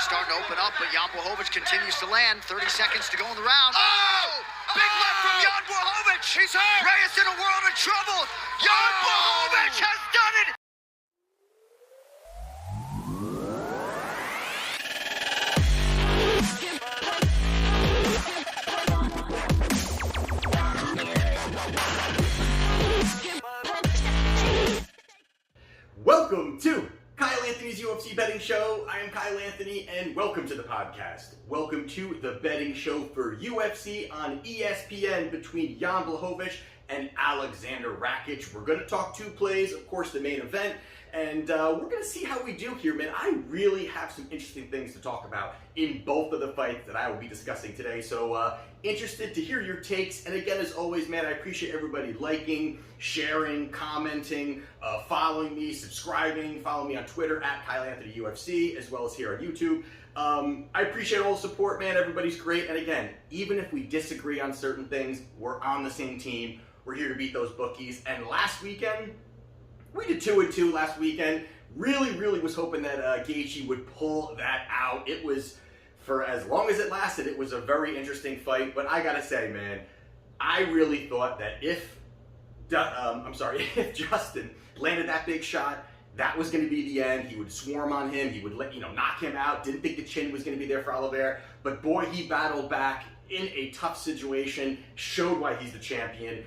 starting to open up, but Jan Blehovich continues to land. 30 seconds to go in the round. Oh! Big left from Jan Blehovich. He's hurt. Reyes in a world of trouble. Jan Blehovich has done it. Welcome to Kyle Anthony's UFC betting show. I am Kyle Anthony, and welcome to the podcast. Welcome to the betting show for UFC on ESPN between Jan Blehovich and Aleksandar Rakic. We're going to talk two plays, of course, the main event, and we're going to see how we do here, man. I really have some interesting things to talk about in both of the fights that I will be discussing today, so interested to hear your takes. And again, as always, man, I appreciate everybody liking, sharing, commenting, following me, subscribing. Follow me on Twitter at Kyle Anthony UFC, as well as here on YouTube. I appreciate all the support, man. Everybody's great. And again, even if we disagree on certain things, we're on the same team. We're here to beat those bookies. And last weekend, we did 2-2 last weekend. Really was hoping that Gaethje would pull that out. It was, for as long as it lasted, it was a very interesting fight. But I gotta say, man, I really thought that if Justin landed that big shot, that was going to be the end. He would swarm on him. He would knock him out. Didn't think the chin was going to be there for Oliveira. But boy, he battled back in a tough situation, showed why he's the champion.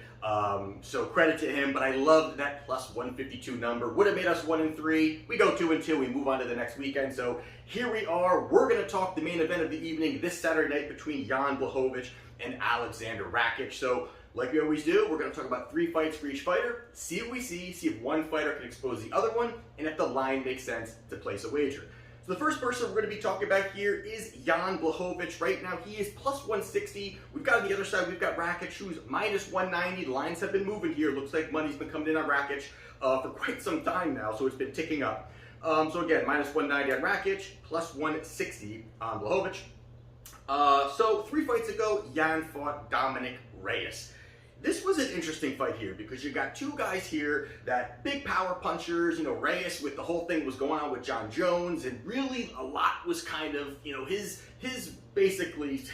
So credit to him, but I loved that plus 152 number. Would have made us 1-3. We go 2-2. We move on to the next weekend. So here we are. We're going to talk the main event of the evening this Saturday night between Jan Blehovich and Aleksandar Rakic. So like we always do, we're going to talk about 3 fights for each fighter, see what we see if one fighter can expose the other one, and if the line makes sense to place a wager. So the first person we're going to be talking about here is Jan Blehovich. Right now, he is plus 160. We've got on the other side, we've got Rakic, who's minus 190. The lines have been moving here. Looks like money's been coming in on Rakic for quite some time now, so it's been ticking up. So again, minus 190 on Rakic, plus 160 on Blehovich. So 3 fights ago, Jan fought Dominic Reyes. This was an interesting fight here because you got 2 guys here that big power punchers. Reyes with the whole thing was going on with John Jones, and really a lot was kind of, his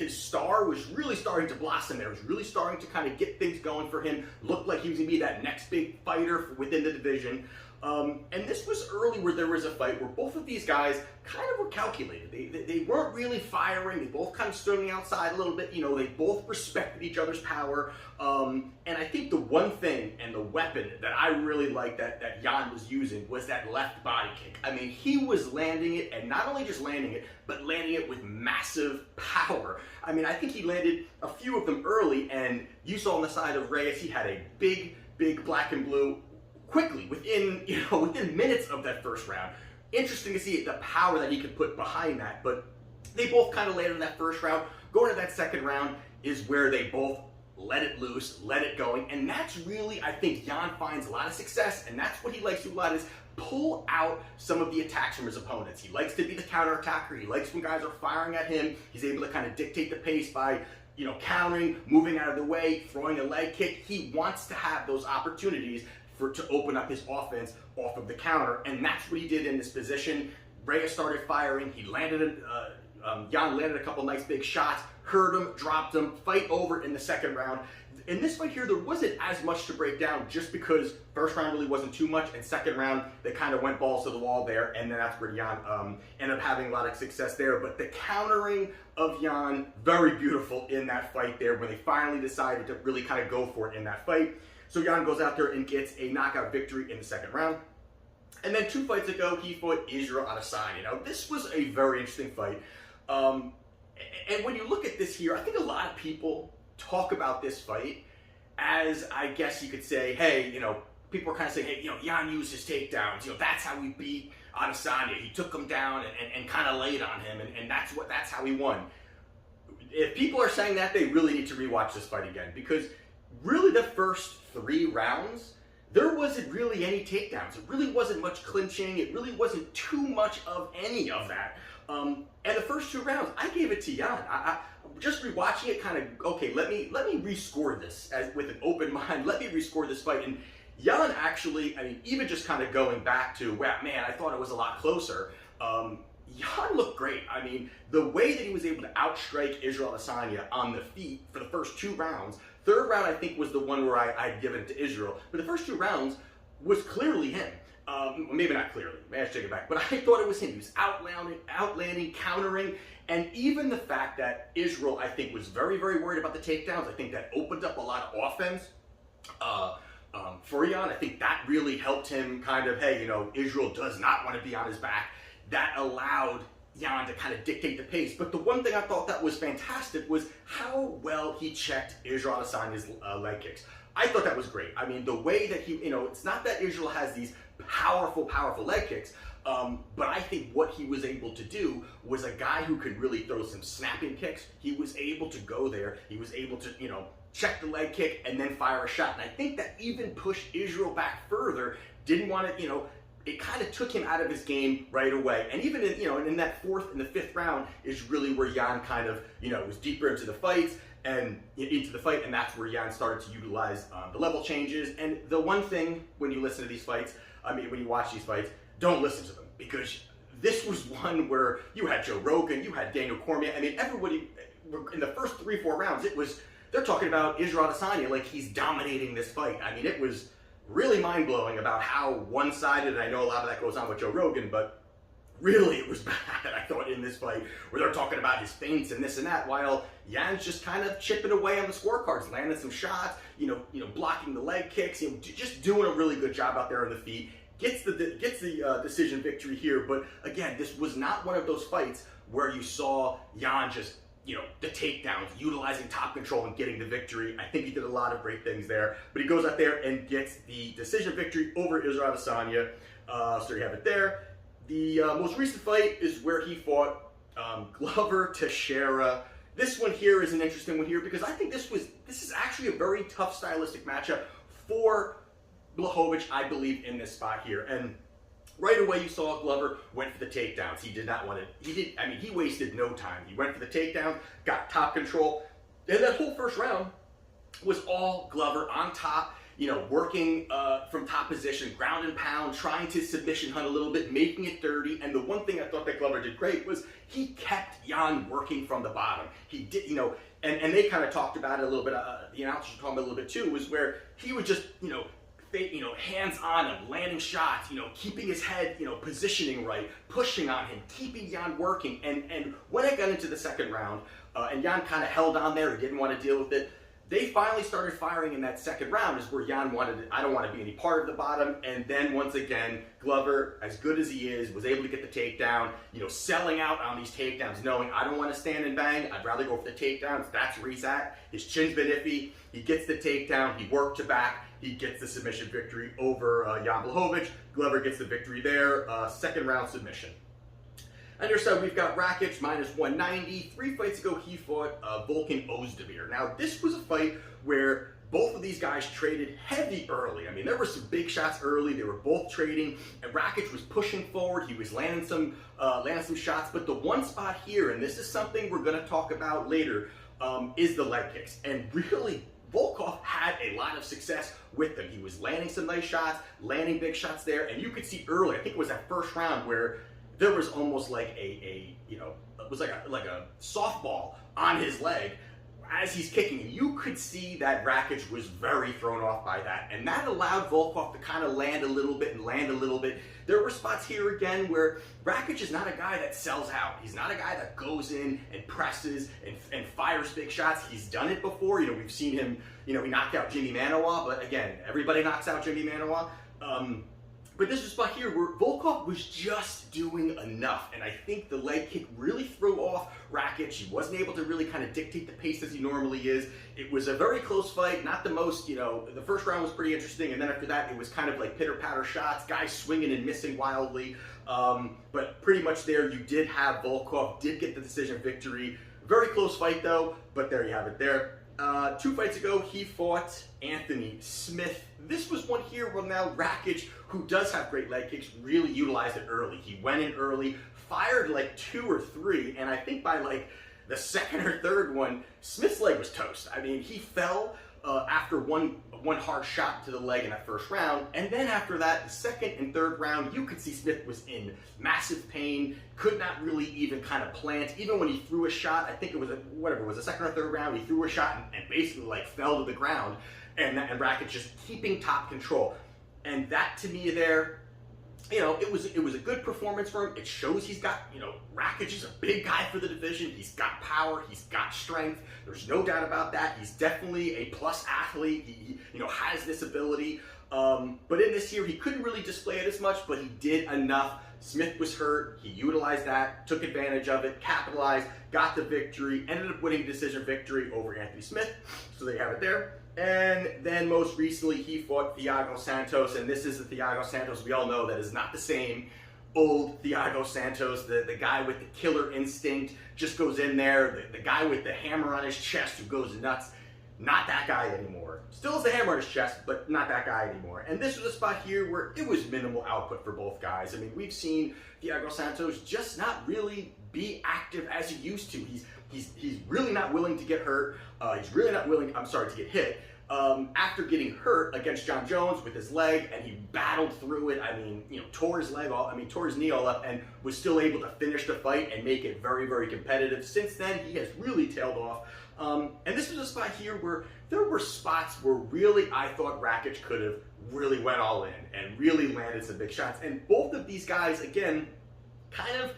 star was really starting to blossom there. It was really starting to kind of get things going for him. Looked like he was going to be that next big fighter within the division. And this was early where there was a fight where both of these guys kind of were calculated. They weren't really firing. They both kind of stood on the outside a little bit. They both respected each other's power. And I think the one thing and the weapon that I really liked that Jan was using was that left body kick. I mean, he was landing it, and not only just landing it, but landing it with massive power. I mean, I think he landed a few of them early, and you saw on the side of Reyes, he had a big black and blue quickly, within minutes of that first round. Interesting to see the power that he could put behind that, but they both kind of landed in that first round. Going to that second round is where they both let it loose, let it going, and that's really, I think, Jan finds a lot of success, and that's what he likes to do a lot, is pull out some of the attacks from his opponents. He likes to be the counter-attacker. He likes when guys are firing at him. He's able to kind of dictate the pace by countering, moving out of the way, throwing a leg kick. He wants to have those opportunities to open up his offense off of the counter, and that's what he did in this position. Reyes started firing. He landed, Jan landed a couple nice big shots, hurt him, dropped him, fight over in the second round. In this fight here, there wasn't as much to break down just because first round really wasn't too much, and second round, they kind of went balls to the wall there, and then that's where Jan ended up having a lot of success there. But the countering of Jan, very beautiful in that fight there when they finally decided to really kind of go for it in that fight. So Jan goes out there and gets a knockout victory in the second round. And then 2 fights ago, he fought Israel Adesanya. This was a very interesting fight. And when you look at this here, I think a lot of people talk about this fight as, I guess you could say, hey, people are kind of saying, hey, Jan used his takedowns. That's how we beat Adesanya. He took him down and kind of laid on him, and that's how he won. If people are saying that, they really need to rewatch this fight again, because really the first 3 rounds, there wasn't really any takedowns. It really wasn't much clinching. It really wasn't too much of any of that. And the first 2 rounds, I gave it to Jan. I just rewatching it, kind of, okay, let me rescore this with an open mind. Let me rescore this fight. And Jan actually, I mean, even just kind of going back to, wow, man, I thought it was a lot closer. Jan looked great. I mean, the way that he was able to outstrike Israel Adesanya on the feet for the first 2 rounds, third round I think was the one where I'd given it to Israel, but the first 2 rounds was clearly him. Maybe not clearly, maybe I should take it back, but I thought it was him. He was outlanding, countering, and even the fact that Israel, I think, was very, very worried about the takedowns. I think that opened up a lot of offense for Jan. I think that really helped him kind of, hey, you know, Israel does not want to be on his back. That allowed Jan to kind of dictate the pace. But the one thing I thought that was fantastic was how well he checked Israel Adesanya's leg kicks. I thought that was great. I mean, the way that he, you know, it's not that Israel has these powerful leg kicks, but I think what he was able to do was a guy who could really throw some snapping kicks. He was able to go there. He was able to, you know, check the leg kick and then fire a shot. And I think that even pushed Israel back further. Didn't want to, you know, it kind of took him out of his game right away. And even in, you know, in that 4th and the 5th round is really where Jan kind of, you know, was deeper into the fight, and that's where Jan started to utilize the level changes. And the one thing when you listen to these fights, I mean, when you watch these fights, don't listen to them, because this was one where you had Joe Rogan, you had Daniel Cormier. I mean, everybody in the first 3-4 rounds, they're talking about Israel Adesanya like he's dominating this fight. I mean, it was really mind-blowing about how one-sided, and I know a lot of that goes on with Joe Rogan, but really it was bad, I thought, in this fight, where they're talking about his feints and this and that, while Jan's just kind of chipping away on the scorecards, landing some shots, you know, blocking the leg kicks, you know, just doing a really good job out there on the feet. Gets the decision victory here, but again, this was not one of those fights where you saw Jan just, you know, the takedowns, utilizing top control and getting the victory. I think he did a lot of great things there, but he goes out there and gets the decision victory over Israel Adesanya. So you have it there. The most recent fight is where he fought Glover Teixeira. This one here is an interesting one here because I think this is actually a very tough stylistic matchup for Blehovich, I believe, in this spot here. And right away you saw Glover went for the takedowns. He did not want to, he wasted no time. He went for the takedown, got top control. And that whole first round was all Glover on top, you know, working from top position, ground and pound, trying to submission hunt a little bit, making it dirty. And the one thing I thought that Glover did great was he kept Jan working from the bottom. He did, you know, and they kind of talked about it a little bit, the announcers were talking about it a little bit too, was where he would just, you know, hands on him, landing shots, you know, keeping his head, you know, positioning right, pushing on him, keeping Jan working. And when I got into the second round, and Jan kind of held on there, he didn't want to deal with it, they finally started firing in that second round, is where Jan wanted, I don't want to be any part of the bottom. And then once again, Glover, as good as he is, was able to get the takedown, you know, selling out on these takedowns, knowing I don't want to stand and bang, I'd rather go for the takedowns. That's where he's at. His chin's been iffy. He gets the takedown, he worked to back, he gets the submission victory over Jan Blehovich. Glover gets the victory there, second round submission. On your side, we've got Rakic, minus 190. 3 fights ago, he fought Volkan Ozdemir. Now, this was a fight where both of these guys traded heavy early. I mean, there were some big shots early. They were both trading, and Rakic was pushing forward. He was landing some shots. But the one spot here, and this is something we're going to talk about later, is the leg kicks. And really, Volkov had a lot of success with them. He was landing some nice shots, landing big shots there, and you could see early, I think it was that first round, where there was almost like you know, it was like a softball on his leg as he's kicking. And you could see that Rakic was very thrown off by that. And that allowed Volkov to kind of land a little bit and land a little bit. There were spots here again where Rakic is not a guy that sells out. He's not a guy that goes in and presses and fires big shots. He's done it before. You know, we've seen him, you know, he knocked out Jimmy Manawa, but again, everybody knocks out Jimmy Manawa. But this is a spot here where Volkov was just doing enough, and I think the leg kick really threw off Rakic. He wasn't able to really kind of dictate the pace as he normally is. It was a very close fight, not the most, you know, the first round was pretty interesting, and then after that it was kind of like pitter-patter shots, guys swinging and missing wildly. But pretty much there you did have Volkov, did get the decision victory. Very close fight though, but there you have it there. 2 fights ago, he fought Anthony Smith. This was one here where now Rakic, who does have great leg kicks, really utilized it early. He went in early, fired like 2 or 3, and I think by like the second or third one, Smith's leg was toast. I mean, he fell, after one hard shot to the leg in that first round. And then after that, the second and third round, you could see Smith was in massive pain, could not really even kind of plant. Even when he threw a shot, I think it was a second or third round, he threw a shot and basically like fell to the ground. And Rakic just keeping top control. And that to me there, you know, it was a good performance for him. It shows he's got, you know, Rakic is a big guy for the division. He's got power. He's got strength. There's no doubt about that. He's definitely a plus athlete. He you know, has this ability. But in this year, he couldn't really display it as much, but he did enough. Smith was hurt. He utilized that, took advantage of it, capitalized, got the victory, ended up winning decision victory over Anthony Smith. So there you have it there. And then most recently, he fought Thiago Santos, and this is the Thiago Santos we all know that is not the same old Thiago Santos, the guy with the killer instinct, just goes in there, the guy with the hammer on his chest who goes nuts. Not that guy anymore. Still has the hammer on his chest, but not that guy anymore. And this was a spot here where it was minimal output for both guys. I mean, we've seen Thiago Santos just not really be active as he used to. He's really not willing to get hurt. He's really not willing, to get hit. After getting hurt against John Jones with his leg, and he battled through it. I mean, you know, tore his knee all up, and was still able to finish the fight and make it very, very competitive. Since then, he has really tailed off. And this was a spot here where there were spots where really I thought Rakic could have really went all in and really landed some big shots. And both of these guys, again, kind of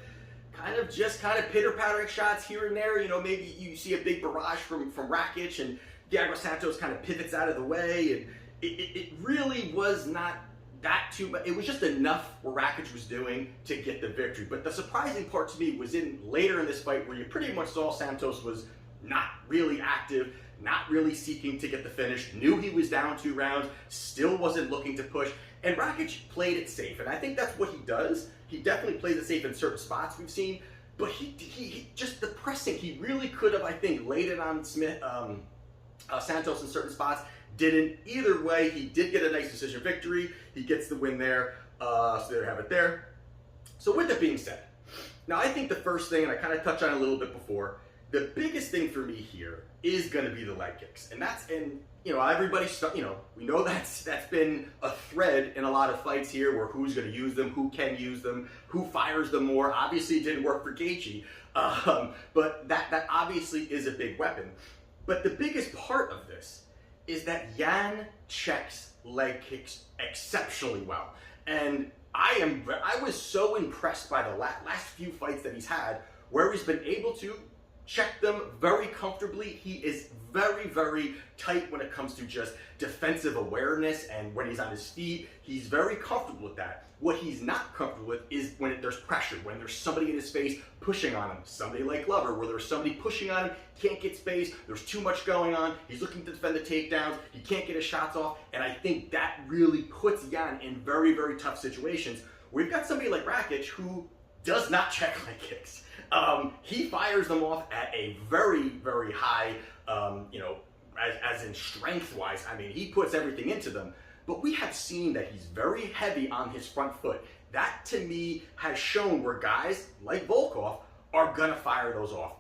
pitter-pattering shots here and there. You know, maybe you see a big barrage from Rakic, and Thiago Santos kind of pivots out of the way, and it really was not that too much. It was just enough what Rakic was doing to get the victory. But the surprising part to me was later in this fight where you pretty much saw Santos was not really active, not really seeking to get the finish, knew he was down 2 rounds, still wasn't looking to push, and Rakic played it safe. And I think that's what he does. He definitely plays it safe in certain spots we've seen, but he just the pressing, he really could have, I think, laid it on Santos in certain spots. Didn't. Either way, he did get a nice decision victory. He gets the win there. So there you have it there. So with that being said, now I think the first thing, and I kind of touched on it a little bit before, the biggest thing for me here is going to be the leg kicks. And you know, we know that's been a thread in a lot of fights here, where who's going to use them, who can use them, who fires them more. Obviously, it didn't work for Gaethje, but that obviously is a big weapon. But the biggest part of this is that Yan checks leg kicks exceptionally well. And I was so impressed by the last few fights that he's had, where he's been able to check them very comfortably. He is very, very tight when it comes to just defensive awareness, and when he's on his feet, he's very comfortable with that. What he's not comfortable with is when there's pressure, when there's somebody in his face pushing on him. Somebody like Glover, where there's somebody pushing on him, can't get space, there's too much going on, he's looking to defend the takedowns, he can't get his shots off, and I think that really puts Yan in very, very tough situations. We've got somebody like Rakic who does not check leg kicks. He fires them off at a very, very high, you know, as in strength-wise. I mean, he puts everything into them. But we have seen that he's very heavy on his front foot. That, to me, has shown where guys like Volkov are gonna fire those off.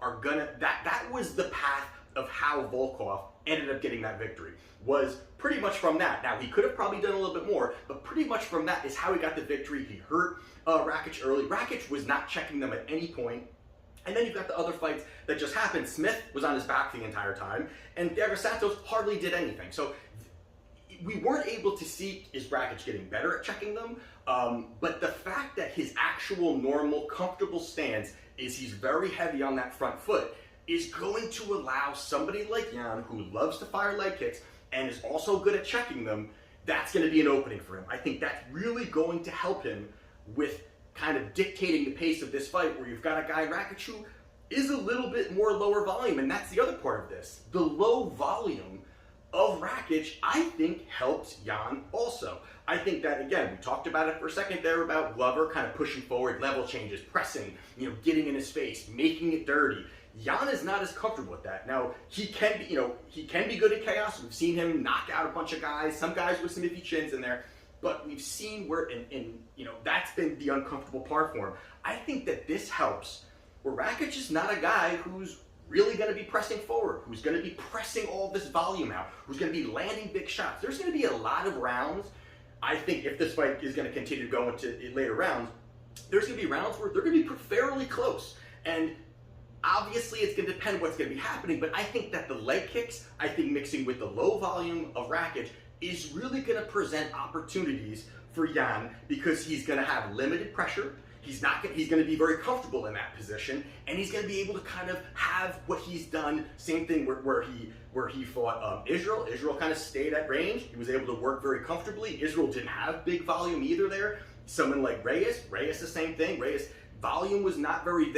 That was the path of how Volkov ended up getting that victory. Was pretty much from that. Now, he could have probably done a little bit more, but pretty much from that is how he got the victory. He hurt Rakic early. Rakic was not checking them at any point. And then you've got the other fights that just happened. Smith was on his back the entire time, and Thiago Santos hardly did anything. So we weren't able to see, is Rakic getting better at checking them? But the fact that his actual normal, comfortable stance is he's very heavy on that front foot is going to allow somebody like Yan, who loves to fire leg kicks and is also good at checking them, that's going to be an opening for him. I think that's really going to help him with kind of dictating the pace of this fight, where you've got a guy, Rakic, who is a little bit more lower volume, and that's the other part of this. The low volume of Rakic, I think, helps Yan also. I think that, again, we talked about it for a second there about Glover kind of pushing forward, level changes, pressing, you know, getting in his face, making it dirty. Yan is not as comfortable with that. Now, he can be good at chaos. We've seen him knock out a bunch of guys, some guys with some iffy chins in there, but we've seen where, that's been the uncomfortable part for him. I think that this helps, where Rakic is not a guy who's really going to be pressing forward, who's going to be pressing all this volume out, who's going to be landing big shots. There's going to be a lot of rounds. I think if this fight is going to continue to go into later rounds, there's going to be rounds where they're going to be fairly close. And obviously it's going to depend what's going to be happening, but I think that the leg kicks, I think mixing with the low volume of Rakic is really going to present opportunities for Jan, because he's going to have limited pressure. He's going to be very comfortable in that position, and he's going to be able to kind of have what he's done. Same thing where he fought Israel. Israel kind of stayed at range. He was able to work very comfortably. Israel didn't have big volume either there. Someone like Reyes, the same thing. Reyes, volume was not very,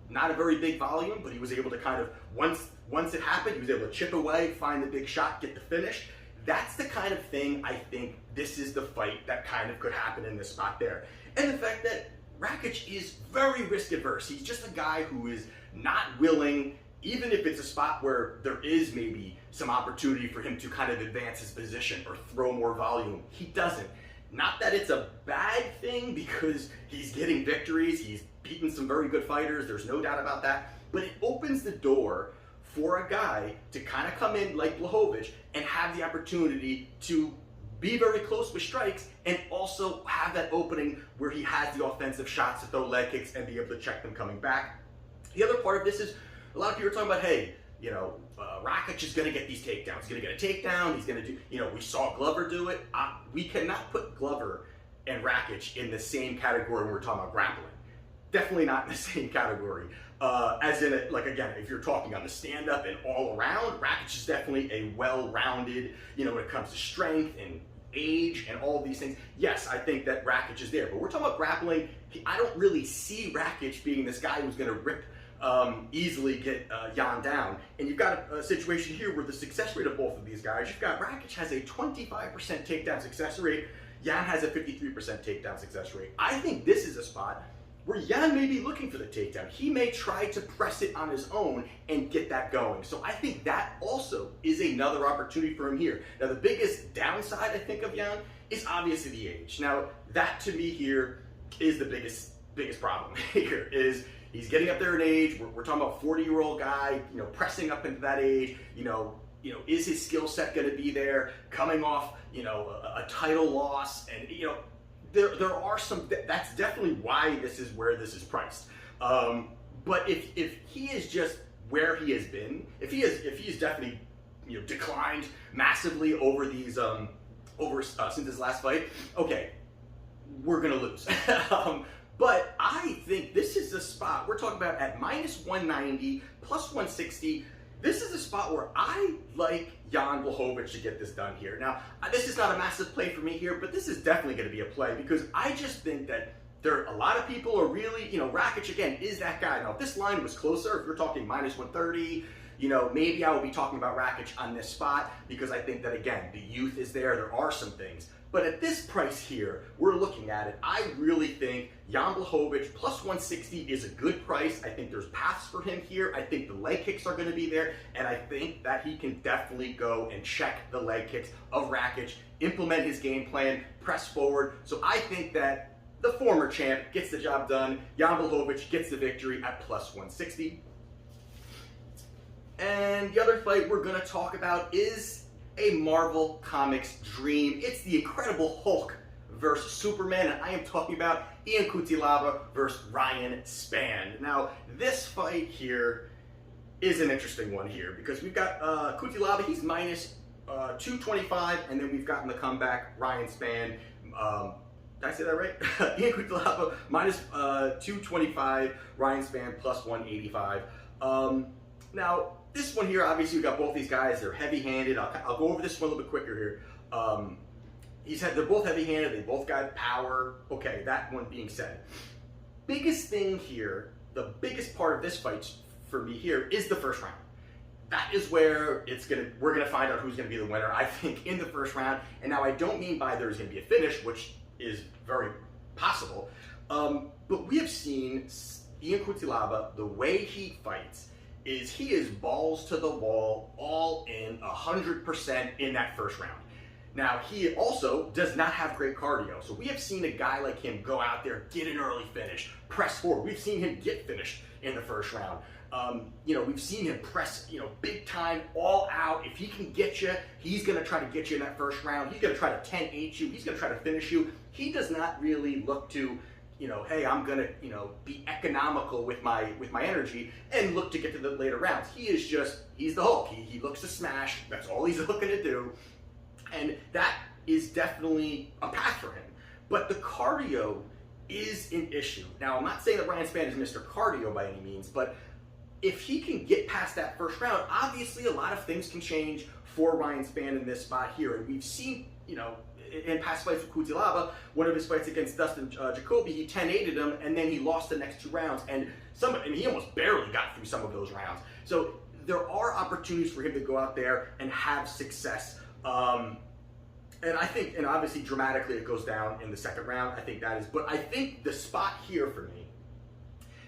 not a very big volume, but he was able to kind of, once it happened, he was able to chip away, find the big shot, get the finish. That's the kind of thing I think this is the fight that kind of could happen in this spot there. And the fact that Rakic is very risk averse. He's just a guy who is not willing, even if it's a spot where there is maybe some opportunity for him to kind of advance his position or throw more volume, he doesn't. Not that it's a bad thing, because he's getting victories, he's beaten some very good fighters, there's no doubt about that, but it opens the door for a guy to kind of come in like Blehovich and have the opportunity to be very close with strikes, and also have that opening where he has the offensive shots to throw leg kicks and be able to check them coming back. The other part of this is, a lot of people are talking about, hey, Rakic is going to get these takedowns. He's going to get a takedown. He's going to do, we saw Glover do it. We cannot put Glover and Rakic in the same category when we're talking about grappling. Definitely not in the same category. As in, again, if you're talking on the stand-up and all around, Rakic is definitely a well-rounded, when it comes to strength and age and all of these things. Yes, I think that Rakic is there. But we're talking about grappling. I don't really see Rakic being this guy who's going to rip easily get Jan down. And you've got a situation here where the success rate of both of these guys, you've got Rakic has a 25% takedown success rate, Jan has a 53% takedown success rate. I think this is a spot where Jan may be looking for the takedown. He may try to press it on his own and get that going. So I think that also is another opportunity for him here. Now, the biggest downside, I think, of Jan is obviously the age. Now, that to me here is the biggest problem here, is he's getting up there in age. We're talking about 40-year-old guy, pressing up into that age. Is his skill set going to be there? Coming off, a title loss, and there are some. That's definitely why this is where this is priced. But if he is just where he has been, if he's definitely declined massively over these since his last fight, okay, we're gonna lose. But I think this is a spot we're talking about at -190, +160. This is a spot where I like Jan Blehovich to get this done here. Now, this is not a massive play for me here, but this is definitely going to be a play, because I just think that a lot of people are really, Rakic, again, is that guy. Now, if this line was closer, if you're talking -130, maybe I would be talking about Rakic on this spot, because I think that, again, the youth is there. There are some things. But at this price here, we're looking at it, I really think Jan Blehovich +160 is a good price. I think there's paths for him here. I think the leg kicks are going to be there, and I think that he can definitely go and check the leg kicks of Rakic, implement his game plan, press forward. So I think that the former champ gets the job done. Jan Blehovich gets the victory at +160. And the other fight we're going to talk about is a Marvel Comics dream. It's the Incredible Hulk versus Superman, and I am talking about Ian Cutelaba versus Ryan Spann. Now, this fight here is an interesting one here, because we've got Cutelaba, he's -225, and then we've gotten the comeback, Ryan Spann. Did I say that right? Ian Cutelaba -225, Ryan Spann +185. Now, this one here, obviously, we've got both these guys. They're heavy-handed. I'll go over this one a little bit quicker here. They're both heavy-handed. They both got power. Okay, that one being said. Biggest thing here, the biggest part of this fight for me here is the first round. That is where we're gonna find out who's gonna be the winner, I think, in the first round. And now I don't mean by there's gonna be a finish, which is very possible. But we have seen Ian Cutelaba, the way he fights, he is balls to the wall, all in 100% in that first round. Now, he also does not have great cardio. So we have seen a guy like him go out there, get an early finish, press forward. We've seen him get finished in the first round. We've seen him press, big time, all out. If he can get you, he's going to try to get you in that first round. He's going to try to 10-8 you. He's going to try to finish you. He does not really look to, hey, I'm going to, be economical with my energy and look to get to the later rounds. He's the Hulk. He looks to smash. That's all he's looking to do. And that is definitely a path for him. But the cardio is an issue. Now, I'm not saying that Ryan Spann is Mr. Cardio by any means, but if he can get past that first round, obviously a lot of things can change for Ryan Spann in this spot here. And we've seen, in past fights with Cutelaba, one of his fights against Dustin Jacoby, he 10-8'd him, and then he lost the next 2 rounds. And he almost barely got through some of those rounds. So there are opportunities for him to go out there and have success. And I think, and obviously dramatically it goes down in the second round. I think that is, but I think the spot here for me,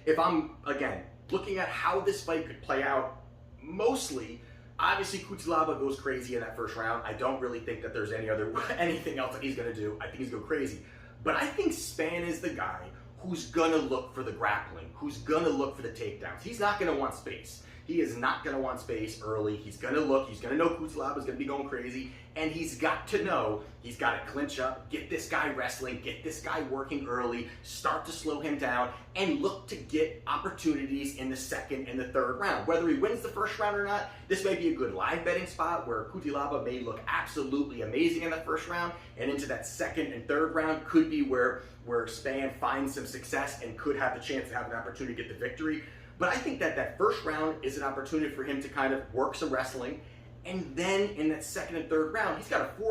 if I'm, again, looking at how this fight could play out, mostly, obviously Cutelaba goes crazy in that first round. I don't really think that there's anything else that he's going to do. I think he's going to go crazy. But I think Spann is the guy who's going to look for the grappling, who's going to look for the takedowns. He's not going to want space. He is not going to want space early. He's going to look. He's going to know Cutelaba is going to be going crazy. And he's got to know he's got to clinch up, get this guy wrestling, get this guy working early, start to slow him down, and look to get opportunities in the second and the third round. Whether he wins the first round or not, this may be a good live betting spot where Cutelaba may look absolutely amazing in the first round, and into that second and third round could be where Spann finds some success and could have the chance to have an opportunity to get the victory. But I think that first round is an opportunity for him to kind of work some wrestling. And then in that second and third round, he's got a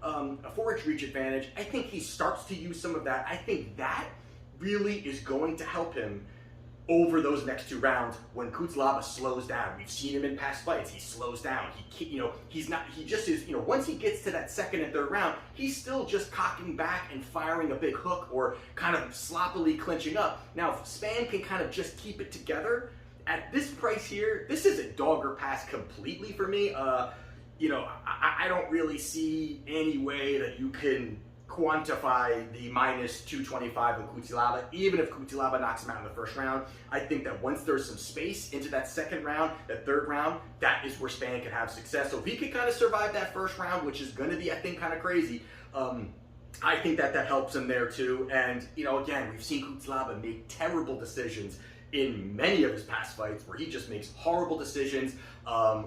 4-inch reach advantage. I think he starts to use some of that. I think that really is going to help him over those next 2 rounds when Cutelaba slows down. We've seen him in past fights. He slows down. Once he gets to that second and third round, he's still just cocking back and firing a big hook or kind of sloppily clinching up. Now, if Spann can kind of just keep it together, at this price here, this is a dog or pass completely for me. I don't really see any way that you can quantify the minus 225 with Cutelaba, even if Cutelaba knocks him out in the first round. I think that once there's some space into that second round, that third round, that is where Spann can have success. So if he can kind of survive that first round, which is going to be, I think, kind of crazy, I think that helps him there too. And, again, we've seen Cutelaba make terrible decisions in many of his past fights where he just makes horrible decisions,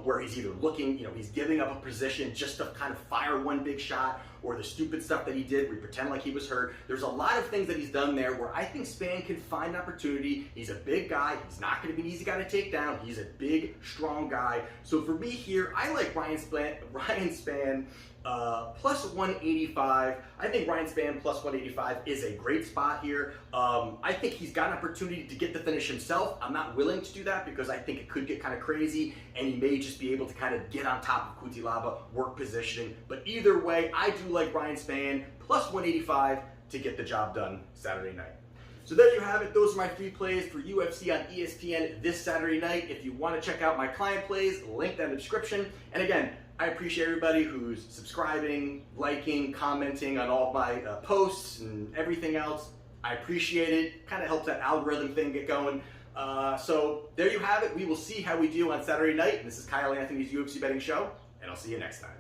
where he's either looking, he's giving up a position just to kind of fire one big shot, or the stupid stuff that he did where he pretend like he was hurt. There's a lot of things that he's done there where I think Spann can find an opportunity. He's a big guy. He's not going to be an easy guy to take down. He's a big, strong guy. So for me here, I like Ryan Spann plus 185. I think Ryan Spann plus 185 is a great spot here. I think he's got an opportunity to get the finish himself. I'm not willing to do that because I think it could get kind of crazy and he may just be able to kind of get on top of Cutelaba, work positioning. But either way, I do like Ryan Spann plus 185 to get the job done Saturday night. So there you have it. Those are my 3 plays for UFC on ESPN this Saturday night. If you want to check out my client plays, link down in the description. And again, I appreciate everybody who's subscribing, liking, commenting on all of my posts and everything else. I appreciate it. Kind of helps that algorithm thing get going. So there you have it. We will see how we do on Saturday night. And this is Kyle Anthony's UFC Betting Show, and I'll see you next time.